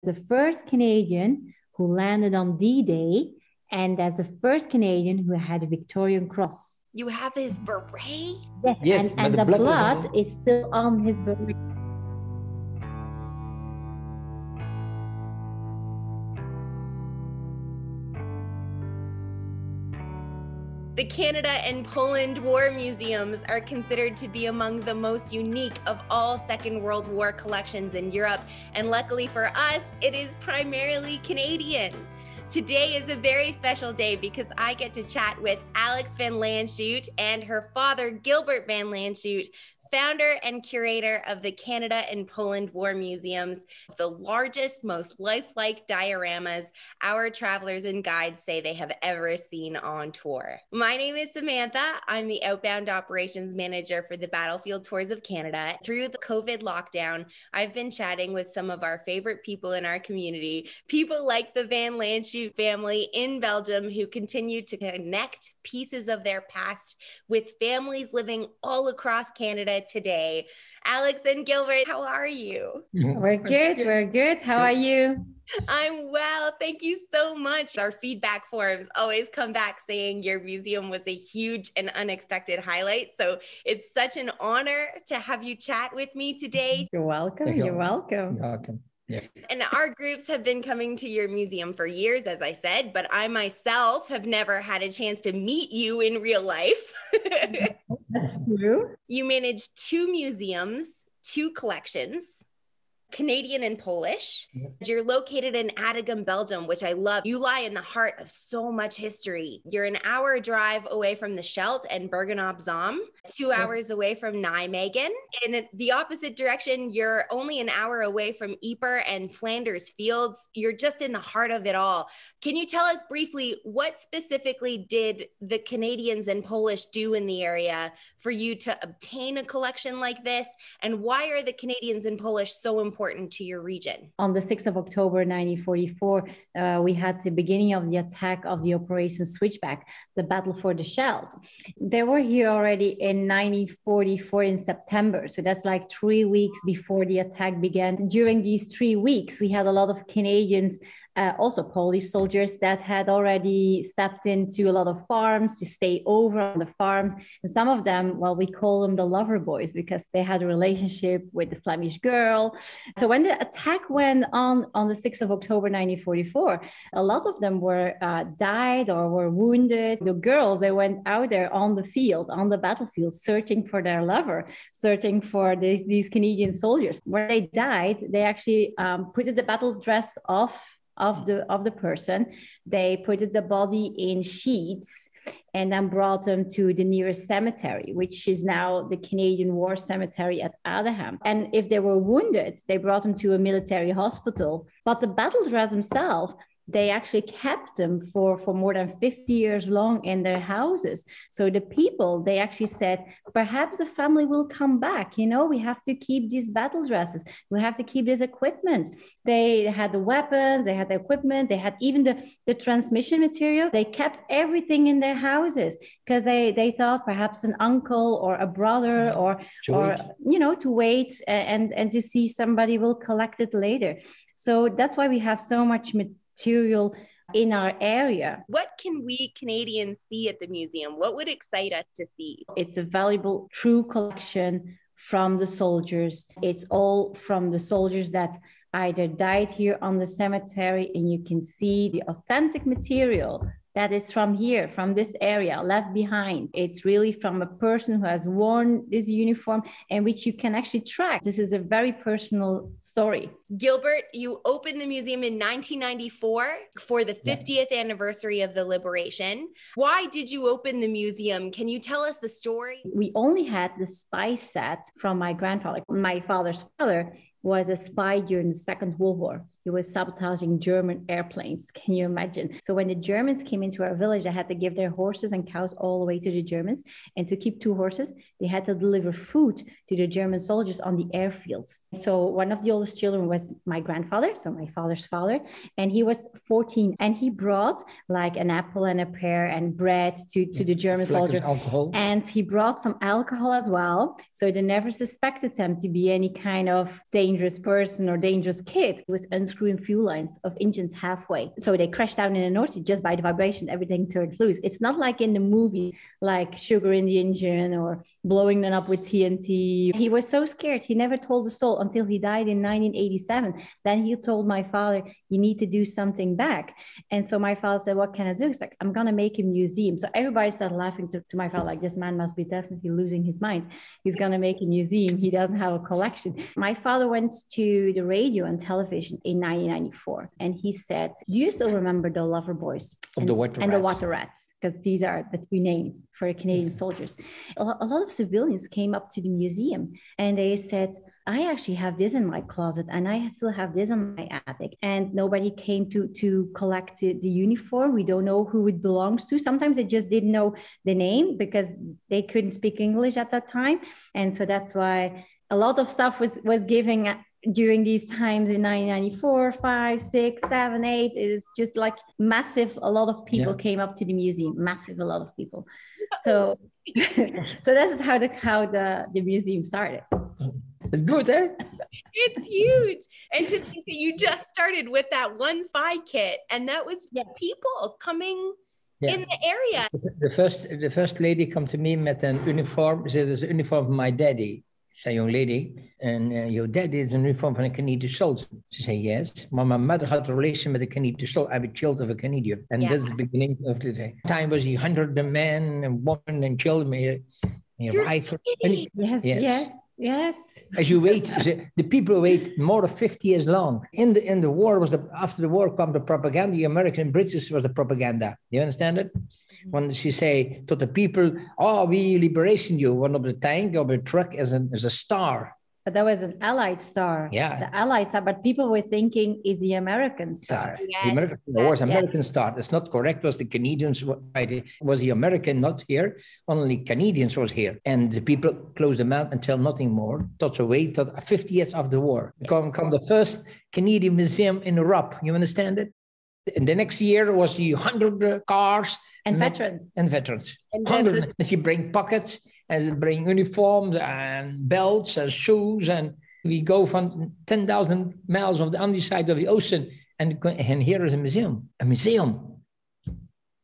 The first Canadian who landed on D-Day, and that's the first Canadian who had a Victorian Cross. You have his beret? Yes, Yes, and the blood is still on his beret. The Canada and Poland War Museums are considered to be among the most unique of all Second World War collections in Europe, and luckily for us, it is primarily Canadian. Today is a very special day because I get to chat with Adegem Van Landschoot and her father, Gilbert Van Landschoot, founder and curator of the Canada and Poland War Museums, the largest, most lifelike dioramas our travelers and guides say they have ever seen on tour. My name is Samantha. I'm the outbound operations manager for the Battlefield Tours of Canada. Through the COVID lockdown, I've been chatting with some of our favorite people in our community, people like the Van Landschoot family in Belgium who continue to connect pieces of their past with families living all across Canada today. Adegem and Gilbert, how are you? We're good. How are you? I'm well. Thank you so much. Our feedback forms always come back saying your museum was a huge and unexpected highlight. So it's such an honor to have you chat with me today. You're welcome. You're welcome. You're welcome. Yes. And our groups have been coming to your museum for years, as I said, but I myself have never had a chance to meet you in real life. That's true. You manage 2 museums, 2 collections, Canadian and Polish. Yep. You're located in Adegem, Belgium, which I love. You lie in the heart of so much history. You're an hour drive away from the Scheldt and Bergen-op-Zoom, 2 hours away from Nijmegen. In the opposite direction, you're only an hour away from Ypres and Flanders Fields. You're just in the heart of it all. Can you tell us briefly, what specifically did the Canadians and Polish do in the area for you to obtain a collection like this? And why are the Canadians and Polish so important to your region? On the 6th of October, 1944, we had the beginning of the attack of the Operation Switchback, the battle for the Scheldt. They were here already in 1944 in September. So that's like 3 weeks before the attack began. During these 3 weeks, we had a lot of Canadians, also Polish soldiers that had already stepped into a lot of farms to stay over on the farms. And some of them, well, we call them the lover boys because they had a relationship with the Flemish girl. So when the attack went on the 6th of October, 1944, a lot of them were died or were wounded. The girls, they went out there on the field, on the battlefield, searching for their lover, searching for these Canadian soldiers. When they died, they actually put the battle dress off of the person. They put the body in sheets and then brought them to the nearest cemetery, which is now the Canadian War Cemetery at Adegem. And if they were wounded, they brought them to a military hospital. But the battle dress themselves, they actually kept them for more than 50 years long in their houses. So the people, they actually said, perhaps the family will come back. You know, we have to keep these battle dresses. We have to keep this equipment. They had the weapons, they had the equipment, they had even the transmission material. They kept everything in their houses because they thought perhaps an uncle or a brother or you know, to wait and to see somebody will collect it later. So that's why we have so much material in our area. What can we Canadians see at the museum? What would excite us to see? It's a valuable, true collection from the soldiers. It's all from the soldiers that either died here on the cemetery, and you can see the authentic material that is from here, from this area, left behind. It's really from a person who has worn this uniform and which you can actually track. This is a very personal story. Gilbert, you opened the museum in 1994 for the 50th anniversary of the liberation. Why did you open the museum? Can you tell us the story? We only had the spy set from my grandfather. My father's father was a spy during the Second World War. He was sabotaging German airplanes. Can you imagine? So when the Germans came into our village, they had to give their horses and cows all the way to the Germans. And to keep 2 horses, they had to deliver food to the German soldiers on the airfields. So one of the oldest children was my grandfather, so my father's father, and he was 14. And he brought like an apple and a pear and bread to the German soldier. Alcohol. And he brought some alcohol as well. So they never suspected them to be any kind of danger dangerous person or dangerous kid. He was unscrewing fuel lines of engines halfway. So they crashed down in the North Sea just by the vibration, everything turned loose. It's not like in the movie, like Sugar in the Engine or blowing them up with TNT. He was so scared. He never told a soul until he died in 1987. Then he told my father, you need to do something back. And so my father said, what can I do? He's like, I'm going to make a museum. So everybody started laughing to my father, like, this man must be definitely losing his mind. He's going to make a museum. He doesn't have a collection. My father went to the radio and television in 1994. And he said, do you still remember the Lover Boys? And the Water and Rats. The Water Rats, because these are the two names for Canadian soldiers. A lot of civilians came up to the museum and they said, I actually have this in my closet and I still have this in my attic. And nobody came to collect the uniform. We don't know who it belongs to. Sometimes they just didn't know the name because they couldn't speak English at that time. And so that's why a lot of stuff was given during these times in 1994, 5, 6, 7, 8. It's just like massive. A lot of people came up to the museum, massive, a lot of people. So, so this is how the museum started. It's good, eh? It's huge. And to think that you just started with that one spy kit and that was people coming in the area. The first lady come to me met an uniform. She said, "It's a uniform of my daddy." It's a young lady, and your daddy is an uniform van een Canadian soldier. She said, yes. But my mother had a relation with a Canadian soldier. I'm a child of a Canadian. And that's the beginning of the day. Time was 100 men and women and children. Yes. As you wait, the people wait more than 50 years long. In the war after the war come the propaganda. The American and British was the propaganda. You understand it? When she say to the people, "Oh, we liberation you," one of the tank or the truck is a star. But that was an Allied star. Yeah, the Allied star. But people were thinking it's the American star. Yes. The American star. That's not correct. It was the Canadians? Was the American not here? Only Canadians was here, and the people closed the mouth until nothing more. Touch away till 50 years after the war. Come the first Canadian museum in Europe. You understand it? And the next year was the 100 cars. And veterans. And 100. And she bring pockets and bring uniforms and belts and shoes. And we go from 10,000 miles of the other side of the ocean. And here is a museum. A museum.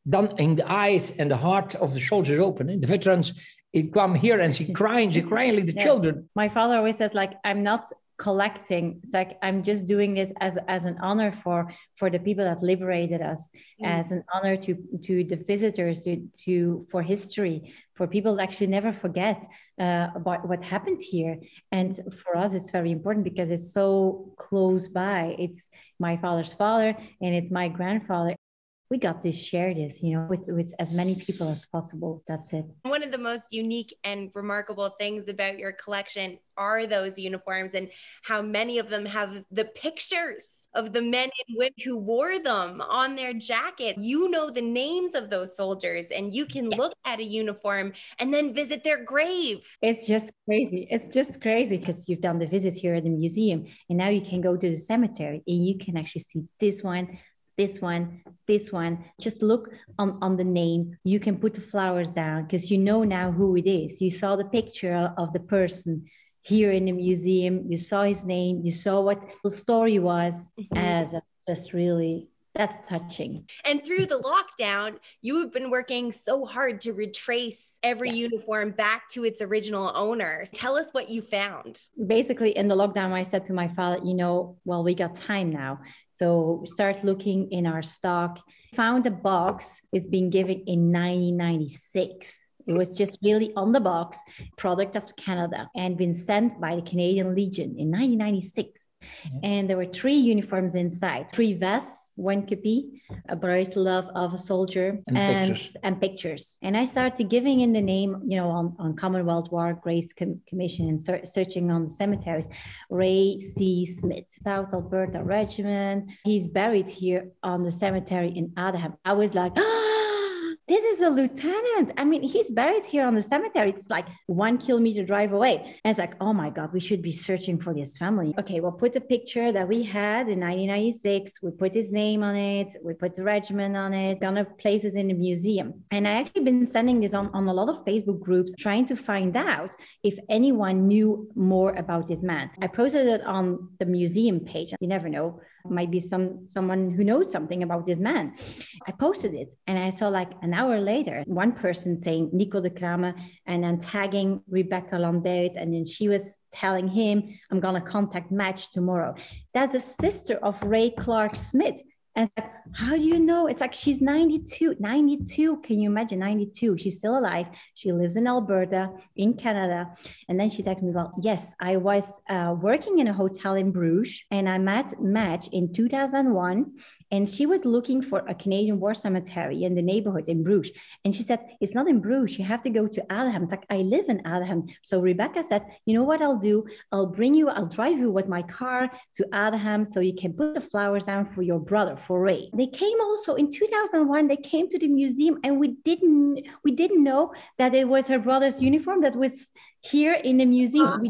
Done in the eyes and the heart of the soldiers open. And the veterans, it come here and she crying like the children. My father always says, like, I'm not collecting. It's like I'm just doing this as an honor for the people that liberated us, as an honor to the visitors, for history, for people to actually never forget about what happened here. And for us, it's very important because it's so close by. It's my father's father and it's my grandfather. We got to share this, with as many people as possible. That's it. One of the most unique and remarkable things about your collection are those uniforms and how many of them have the pictures of the men and women who wore them on their jacket. You know the names of those soldiers and you can look at a uniform and then visit their grave. It's just crazy. It's just crazy because you've done the visit here at the museum and now you can go to the cemetery and you can actually see this one, this one. Just look on the name. You can put the flowers down because you know now who it is. You saw the picture of the person here in the museum. You saw his name. You saw what the story was. And that's just really, that's touching. And through the lockdown, you have been working so hard to retrace every uniform back to its original owners. Tell us what you found. Basically, in the lockdown, I said to my father, we got time now. So start looking in our stock. Found a box. It's been given in 1996. It was just really on the box, product of Canada, and been sent by the Canadian Legion in 1996. Yes. And there were 3 uniforms inside, 3 vests, 1 kepi, a bracelet of a soldier, and pictures. And I started giving in the name, on Commonwealth War Graves Commission and searching on the cemeteries, Ray C. Smith, South Alberta Regiment. He's buried here on the cemetery in Adegem. I was like, this is a lieutenant. I mean, he's buried here on the cemetery. It's like 1 kilometer drive away. And it's like, oh my God, we should be searching for this family. Okay, we'll put the picture that we had in 1996. We put his name on it. We put the regiment on it. Gonna place it in the museum. And I actually been sending this on a lot of Facebook groups, trying to find out if anyone knew more about this man. I posted it on the museum page. You never know. Might be someone who knows something about this man. I posted it and I saw like an hour later, one person saying Nico de Kramer and then tagging Rebecca Landschoot. And then she was telling him, I'm going to contact Match tomorrow. That's the sister of Ray Clark Smith. And it's like, how do you know? It's like, she's 92. Can you imagine? 92. She's still alive. She lives in Alberta, in Canada. And then she texted me, well, yes, I was working in a hotel in Bruges and I met Madge in 2001. And she was looking for a Canadian war cemetery in the neighborhood in Bruges. And she said, it's not in Bruges. You have to go to Adegem. It's like, I live in Adegem. So Rebecca said, you know what I'll do? I'll drive you with my car to Adegem so you can put the flowers down for your brother, for Ray. They came also in 2001, they came to the museum and we didn't know that it was her brother's uniform that was here in the museum.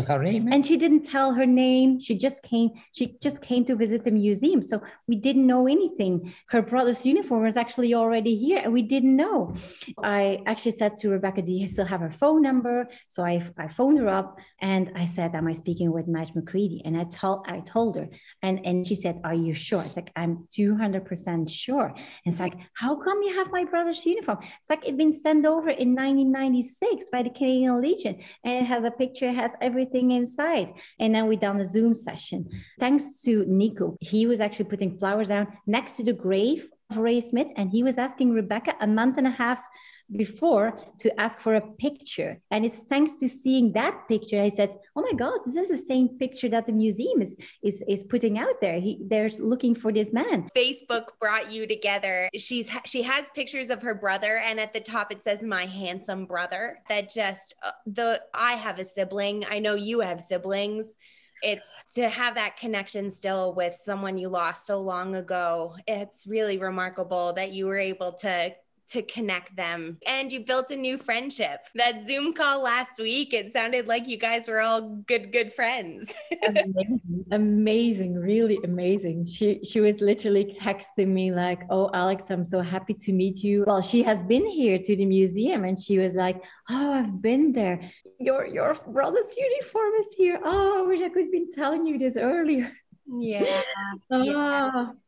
Her name, and she didn't tell her name. She just came to visit the museum. So we didn't know anything. Her brother's uniform was actually already here and we didn't know. I actually said to Rebecca, do you still have her phone number? So I phoned her up and I said, am I speaking with Madge McCready? And I told her and she said, are you sure? It's like, I'm 200% sure. And it's like, how come you have my brother's uniform? It's like, it's been sent over in 1996 by the Canadian Legion. And it has a picture, it has everything inside. And then we done a Zoom session. Thanks to Nico, he was actually putting flowers down next to the grave of Ray Smith. And he was asking Rebecca a month and a half before to ask for a picture. And it's thanks to seeing that picture, I said, oh my God, this is the same picture that the museum is putting out there. They're looking for this man. Facebook brought you together. She has pictures of her brother, and at the top it says, my handsome brother. That just, I have a sibling. I know you have siblings. It's to have that connection still with someone you lost so long ago. It's really remarkable that you were able to connect them. And you built a new friendship. That Zoom call last week, it sounded like you guys were all good friends. Amazing, really amazing. She was literally texting me like, oh, Alex, I'm so happy to meet you. Well, she has been here to the museum and she was like, oh, I've been there. Your brother's uniform is here. Oh, I wish I could have been telling you this earlier. Yeah.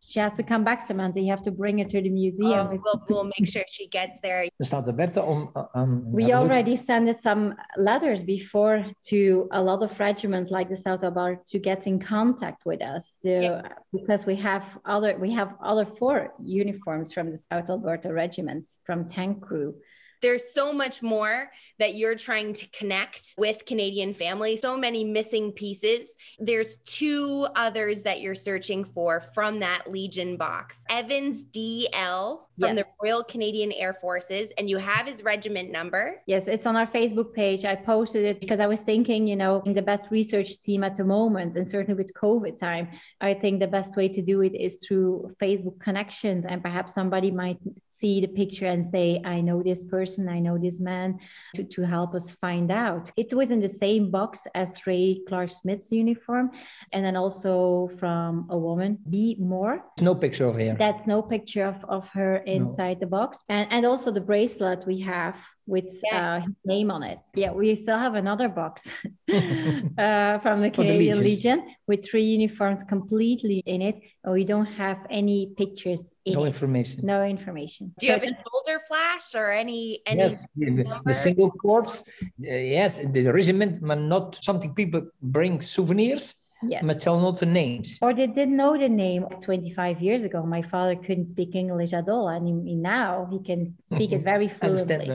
She has to come back, Samantha. You have to bring her to the museum. We'll make sure she gets there. We already sent some letters before to a lot of regiments like the South Alberta to get in contact with us because we have other 4 uniforms from the South Alberta regiments from tank crew. There's so much more that you're trying to connect with Canadian families. So many missing pieces. There's 2 others that you're searching for from that Legion box. Evans DL from the Royal Canadian Air Forces, and you have his regiment number. Yes, it's on our Facebook page. I posted it because I was thinking, in the best research team at the moment, and certainly with COVID time, I think the best way to do it is through Facebook connections, and perhaps somebody might see the picture and say, I know this person, I know this man, to help us find out. It was in the same box as Ray Clark Smith's uniform, and then also from a woman, B. Moore. There's no picture of her. That's no picture of her inside the box. And also the bracelet we have with his name on it. Yeah, we still have another box from the Canadian Legion with 3 uniforms completely in it. We don't have any pictures in No it. information. No information. Do you have a shoulder flash or any Yes, the single corps. Yes, the regiment, but not something people bring souvenirs. Yes. But tell not the names. Or they didn't know the name 25 years ago. My father couldn't speak English at all. And now he can speak it very fluently.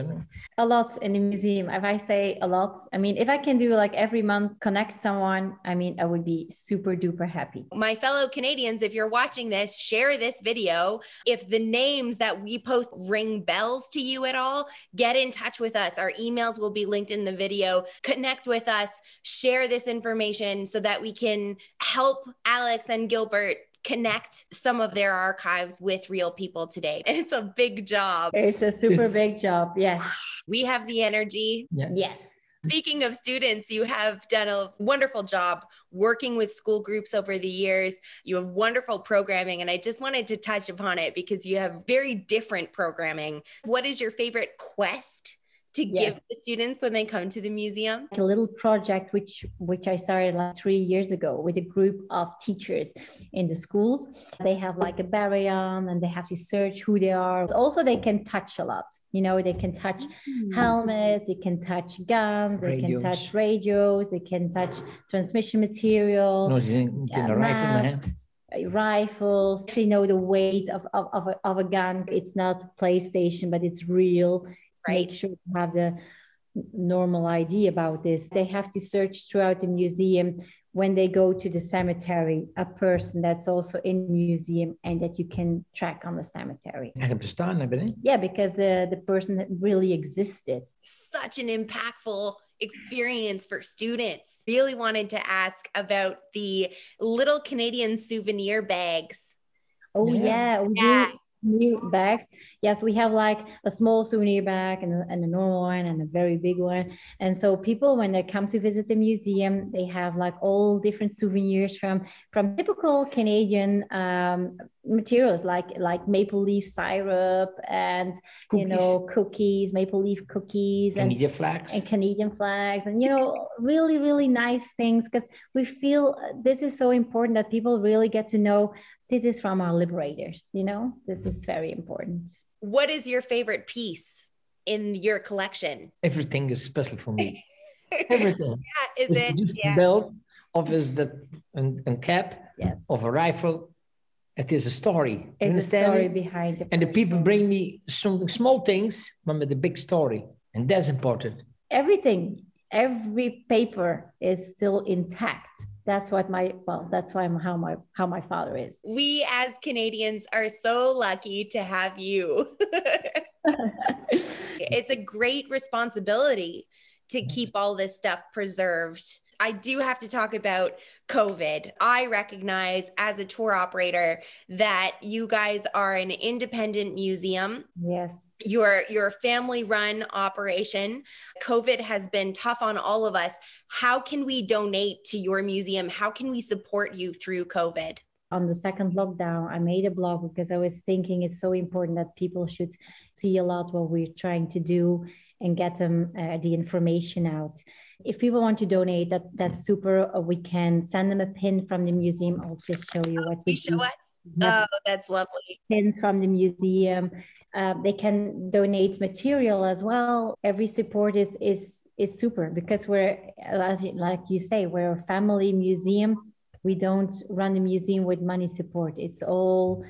A lot in the museum. If I say a lot, if I can do like every month, connect someone, I would be super duper happy. My fellow Canadians, if you're watching this, share this video. If the names that we post ring bells to you at all, get in touch with us. Our emails will be linked in the video. Connect with us, share this information so that we can help Alex and Gilbert connect some of their archives with real people today. And it's a big job. It's a super big job. Yes. We have the energy. Yeah. Yes. Speaking of students, you have done a wonderful job working with school groups over the years. You have wonderful programming, and I just wanted to touch upon it because you have very different programming. What is your favorite quest to give the students when they come to the museum? A little project which I started like 3 years ago with a group of teachers in the schools. They have like a barrier and they have to search who they are. Also, they can touch a lot. You know, they can touch helmets, they can touch guns, they can touch radios, they can touch transmission material, masks, rifles. They know the weight of a gun. It's not PlayStation, but it's real. Make sure to have the normal idea about this. They have to search throughout the museum when they go to the cemetery, a person that's also in the museum and that you can track on the cemetery. Yeah, because the person really existed. Such an impactful experience for students. Really wanted to ask about the little Canadian souvenir bags. Oh, yeah. We do. New bags. Yes, we have like a small souvenir bag and a normal one and a very big one. And so people, when they come to visit the museum, they have like all different souvenirs from typical Canadian materials like maple leaf syrup and cookies. Cookies, maple leaf cookies, Canadian flags, and really, really nice things, because we feel this is so important that people really get to know this is from our liberators. This is very important. What is your favorite piece in your collection? Everything is special for me. Everything. Is it? Belt, of is that a cap of a rifle. It is a story. It's a story behind it. And the people bring me something small things, but with a big story. And that's important. Everything, every paper is still intact. That's how my father is. We as Canadians are so lucky to have you. It's a great responsibility to keep all this stuff preserved. I do have to talk about COVID. I recognize as a tour operator that you guys are an independent museum. Yes. You're a family-run operation. COVID has been tough on all of us. How can we donate to your museum? How can we support you through COVID? On the second lockdown, I made a blog because I was thinking it's so important that people should see a lot what we're trying to do and get them the information out. If people want to donate, that's super. We can send them a pin from the museum. I'll just show you what we do. Show us. Oh, that's lovely. Pin from the museum. They can donate material as well. Every support is super, because we're, like you say, we're a family museum. We don't run the museum with money support. It's all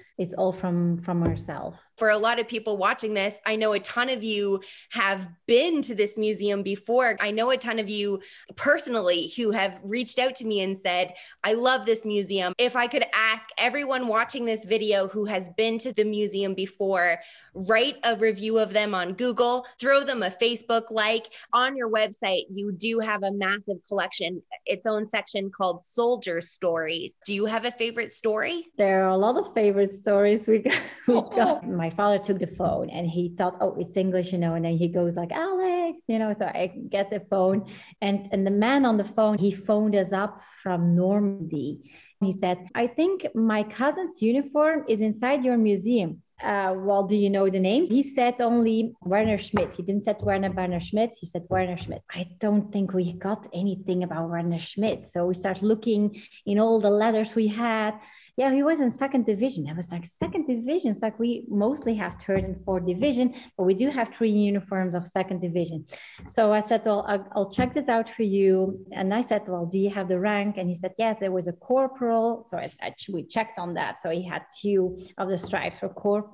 from ourselves. For a lot of people watching this, I know a ton of you have been to this museum before. I know a ton of you personally who have reached out to me and said, I love this museum. If I could ask everyone watching this video who has been to the museum before, write a review of them on Google, throw them a Facebook like. On your website, you do have a massive collection, its own section called Soldier Stories. Do you have a favorite story? There are a lot of favorite stories we got. My father took the phone and he thought, oh, it's English, and then he goes like, Alex, so I get the phone, and the man on the phone, he phoned us up from Normandy. He said, I think my cousin's uniform is inside your museum. Well, do you know the names? He said only Werner Schmidt. He didn't say Werner Schmidt. He said Werner Schmidt. I don't think we got anything about Werner Schmidt. So we start looking in all the letters we had. Yeah, he was in second division. I was like, second division? It's like we mostly have third and fourth division, but we do have 3 uniforms of second division. So I said, well, I'll check this out for you. And I said, well, do you have the rank? And he said, yes, it was a corporal. So we checked on that. So he had 2 of the stripes for corporal.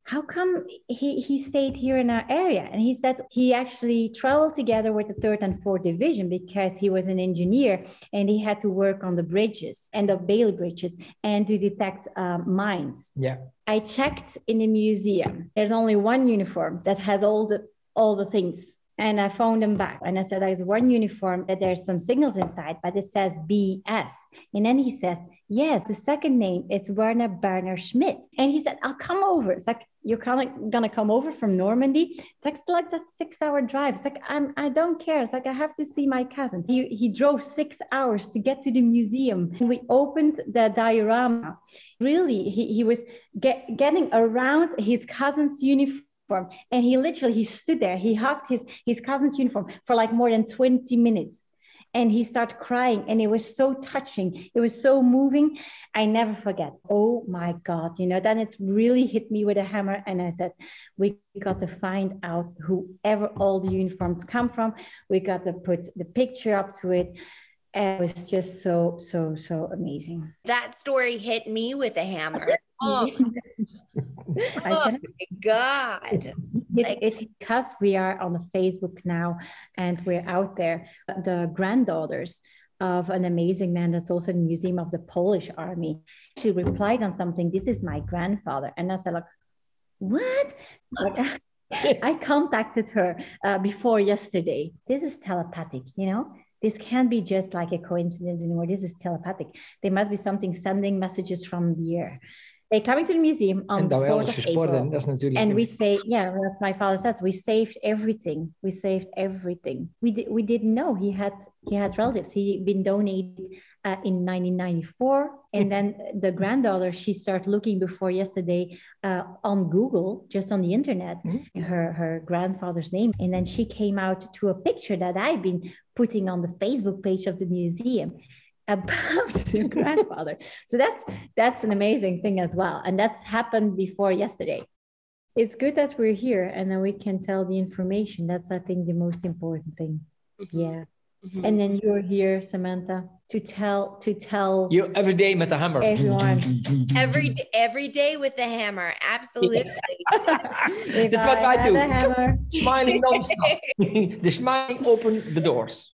How come he stayed here in our area? And he said he actually traveled together with the 3rd and 4th division because he was an engineer and he had to work on the bridges and the Bailey bridges and to detect mines. Yeah. I checked in the museum. There's only one uniform that has all the things And I phoned him back and I said, there's one uniform that there's some signals inside, but it says BS. And then he says, yes, the second name is Werner Berner Schmidt. And he said, I'll come over. It's like, you're kind of going to come over from Normandy. It's like a 6-hour drive. It's like, I don't care. It's like, I have to see my cousin. He drove 6 hours to get to the museum. And we opened the diorama. Really, he was getting around his cousin's uniform. And he stood there, he hugged his cousin's uniform for like more than 20 minutes. And he started crying, and it was so touching. It was so moving. I never forget. Oh my God, then it really hit me with a hammer. And I said, we got to find out whoever all the uniforms come from. We got to put the picture up to it. And it was just so, so, so amazing. That story hit me with a hammer. Oh my God. It's because we are on the Facebook now and we're out there. The granddaughters of an amazing man that's also in the Museum of the Polish Army. She replied on something, this is my grandfather. And I said, like, what? Like, I contacted her before yesterday. This is telepathic, This can't be just like a coincidence anymore. This is telepathic. There must be something sending messages from the air. They're coming to the museum on the 4th of April. And we say, that's my father says, we saved everything. We saved everything. We didn't know he had relatives. He'd been donated in 1994. And then the granddaughter, she started looking before yesterday on Google, just on the internet, her grandfather's name. And then she came out to a picture that I've been putting on the Facebook page of the museum about the grandfather. So that's an amazing thing as well. And that's happened before yesterday. It's good that we're here and then we can tell the information. That's, I think, the most important thing. Yeah. Mm-hmm. And then you're here, Samantha, to tell you every day with the hammer. Everyone. Every day with the hammer. Absolutely. That's what I do. Smiling non-stop. The smiling open the doors.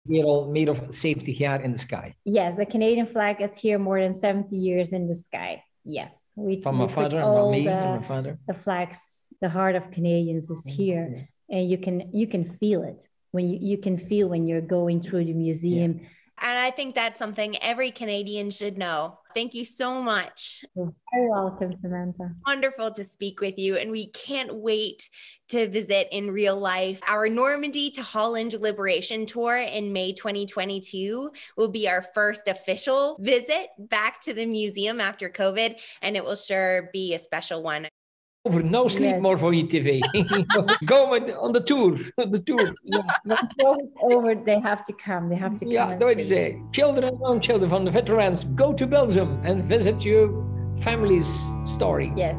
We're all made of safety here in the sky. Yes, the Canadian flag is here more than 70 years in the sky. Yes. From my father and me and my father. The flags, the heart of Canadians is here. And you can feel it. When you can feel when you're going through the museum. Yeah. And I think that's something every Canadian should know. Thank you so much. You're very welcome, Samantha. Wonderful to speak with you. And we can't wait to visit in real life. Our Normandy to Holland Liberation Tour in May 2022 will be our first official visit back to the museum after COVID. And it will sure be a special one. Over no sleep more for you, TV. Go on the tour. Yeah, when it's over, they have to come. They have to come. Yeah, no, say, children and young children from the veterans, go to Belgium and visit your family's story. Yes.